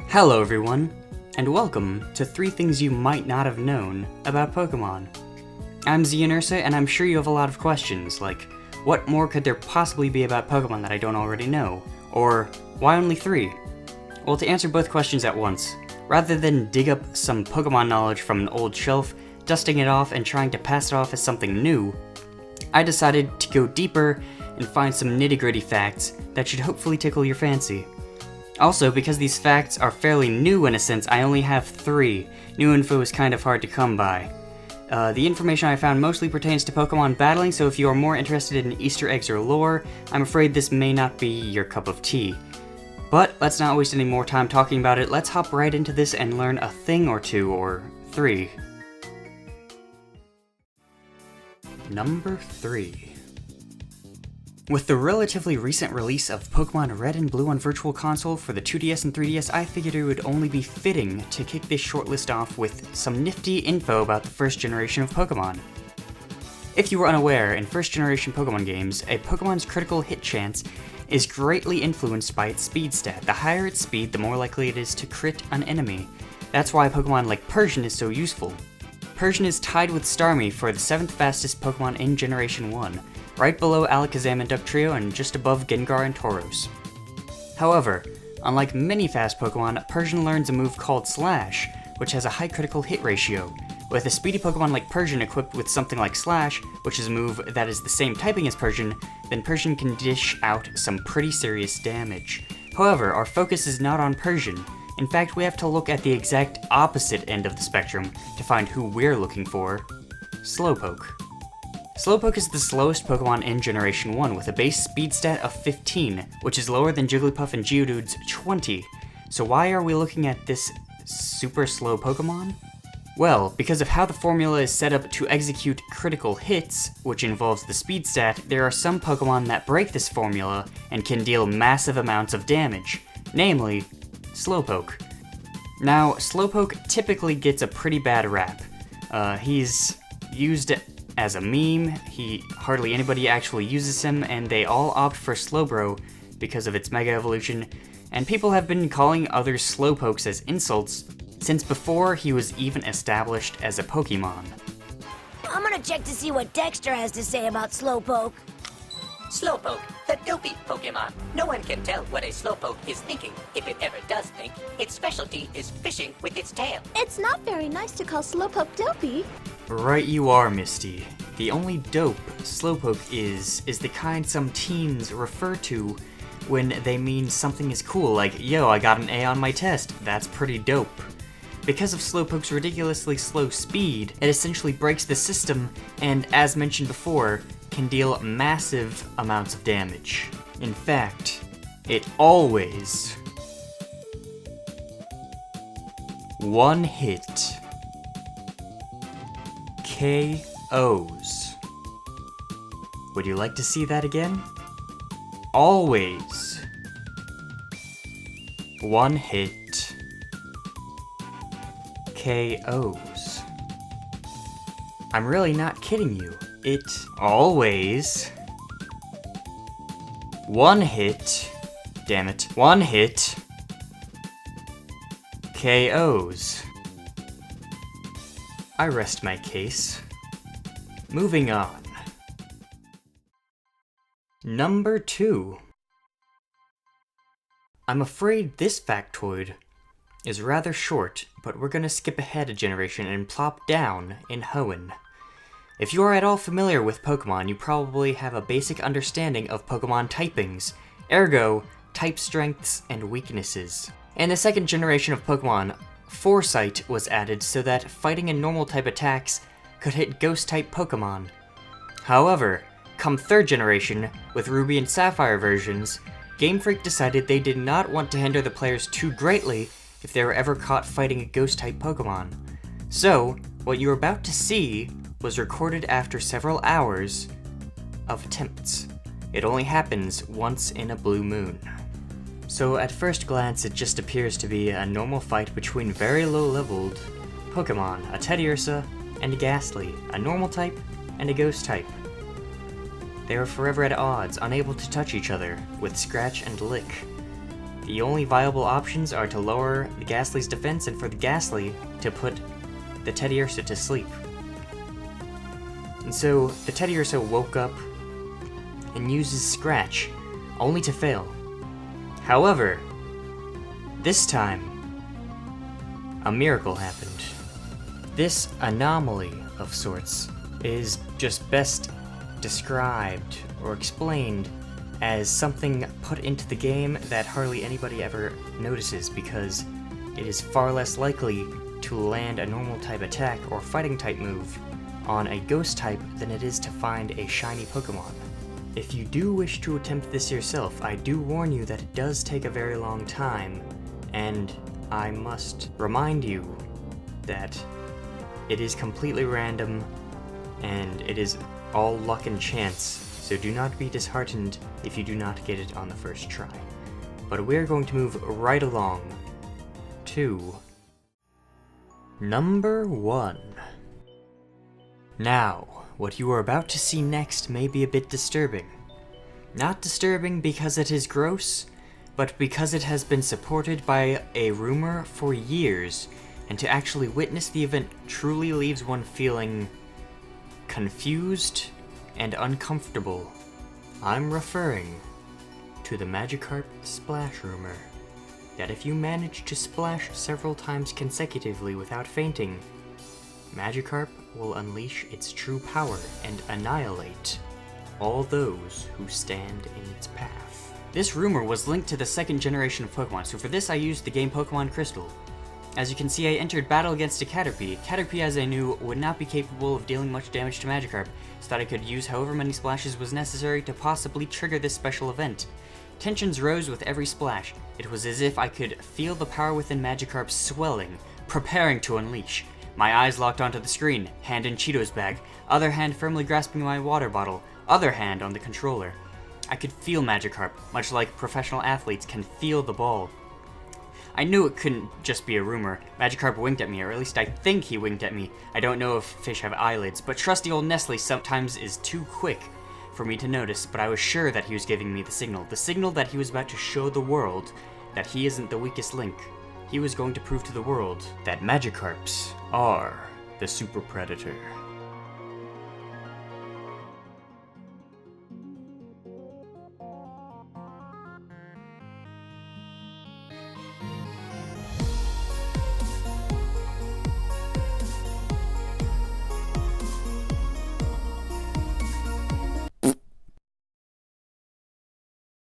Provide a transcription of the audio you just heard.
Hello everyone, and welcome to 3 things you might not have known about Pokémon. I'm XeanUrsa, and I'm sure you have a lot of questions, like, what more could there possibly be about Pokémon that I don't already know? Or, why only 3? Well, to answer both questions at once, rather than dig up some Pokémon knowledge from an old shelf, dusting it off and trying to pass it off as something new, I decided to go deeper and find some nitty-gritty facts that should hopefully tickle your fancy. Also, because these facts are fairly new in a sense, I only have 3. New info is kind of hard to come by. The information I found mostly pertains to Pokemon battling, so if you are more interested in Easter eggs or lore, I'm afraid this may not be your cup of tea. But let's not waste any more time talking about it, let's hop right into this and learn a thing or 2, or 3. Number 3. With the relatively recent release of Pokémon Red and Blue on Virtual Console for the 2DS and 3DS, I figured it would only be fitting to kick this shortlist off with some nifty info about the first generation of Pokémon. If you were unaware, in first generation Pokémon games, a Pokémon's critical hit chance is greatly influenced by its speed stat. The higher its speed, the more likely it is to crit an enemy. That's why a Pokémon like Persian is so useful. Persian is tied with Starmie for the 7th fastest Pokémon in Generation 1. Right below Alakazam and Ductrio and just above Gengar and Tauros. However, unlike many fast Pokemon, Persian learns a move called Slash, which has a high critical hit ratio. With a speedy Pokemon like Persian equipped with something like Slash, which is a move that is the same typing as Persian, then Persian can dish out some pretty serious damage. However, our focus is not on Persian. In fact, we have to look at the exact opposite end of the spectrum to find who we're looking for: Slowpoke. Slowpoke is the slowest Pokemon in Generation 1 with a base speed stat of 15, which is lower than Jigglypuff and Geodude's 20. So why are we looking at this super slow Pokemon? Well, because of how the formula is set up to execute critical hits, which involves the speed stat, there are some Pokemon that break this formula and can deal massive amounts of damage, namely, Slowpoke. Now, Slowpoke typically gets a pretty bad rap. He's used as a meme, hardly anybody actually uses him, and they all opt for Slowbro because of its Mega Evolution, and people have been calling other Slowpokes as insults since before he was even established as a Pokemon. I'm gonna check to see what Dexter has to say about Slowpoke. Slowpoke, the dopey Pokemon. No one can tell what a Slowpoke is thinking, if it ever does think. Its specialty is fishing with its tail. It's not very nice to call Slowpoke dopey. Right you are, Misty. The only dope Slowpoke is the kind some teens refer to when they mean something is cool, like, yo, I got an A on my test, that's pretty dope. Because of Slowpoke's ridiculously slow speed, it essentially breaks the system and, as mentioned before, can deal massive amounts of damage. In fact, it always one hit KOs. Would you like to see that again? Always one hit KOs. I'm really not kidding you. It always one hit, damn it, one hit KOs. I rest my case. Moving on. Number 2. I'm afraid this factoid is rather short, but we're gonna skip ahead a generation and plop down in Hoenn. If you are at all familiar with Pokemon, you probably have a basic understanding of Pokemon typings, ergo, type strengths and weaknesses. In the second generation of Pokemon, Foresight was added so that fighting and normal type attacks could hit ghost type Pokemon. However, come third generation, with Ruby and Sapphire versions, Game Freak decided they did not want to hinder the players too greatly if they were ever caught fighting a ghost type Pokemon. So, what you're about to see was recorded after several hours of attempts. It only happens once in a blue moon. So at first glance, it just appears to be a normal fight between very low-leveled Pokémon, a XeanUrsa and a Ghastly, a normal type and a ghost type. They are forever at odds, unable to touch each other, with Scratch and Lick. The only viable options are to lower the Ghastly's defense and for the Ghastly to put the XeanUrsa to sleep. And so the XeanUrsa woke up and uses Scratch, only to fail. However, this time, a miracle happened. This anomaly of sorts is just best described or explained as something put into the game that hardly anybody ever notices because it is far less likely to land a normal type attack or fighting type move on a ghost type than it is to find a shiny Pokémon. If you do wish to attempt this yourself, I do warn you that it does take a very long time, and I must remind you that it is completely random and it is all luck and chance, so do not be disheartened if you do not get it on the first try. But we're going to move right along to number 1. Now, what you are about to see next may be a bit disturbing. Not disturbing because it is gross, but because it has been supported by a rumor for years, and to actually witness the event truly leaves one feeling confused and uncomfortable. I'm referring to the Magikarp splash rumor, that if you manage to splash several times consecutively without fainting, Magikarp will unleash its true power and annihilate all those who stand in its path. This rumor was linked to the second generation of Pokemon, so for this I used the game Pokemon Crystal. As you can see, I entered battle against a Caterpie. Caterpie, as I knew, would not be capable of dealing much damage to Magikarp, so that I could use however many splashes was necessary to possibly trigger this special event. Tensions rose with every splash. It was as if I could feel the power within Magikarp swelling, preparing to unleash. My eyes locked onto the screen, hand in Cheetos bag, other hand firmly grasping my water bottle, other hand on the controller. I could feel Magikarp, much like professional athletes can feel the ball. I knew it couldn't just be a rumor. Magikarp winked at me, or at least I think he winked at me. I don't know if fish have eyelids, but trusty old Nestle sometimes is too quick for me to notice, but I was sure that he was giving me the signal that he was about to show the world that he isn't the weakest link. He was going to prove to the world that Magikarps are the super predator.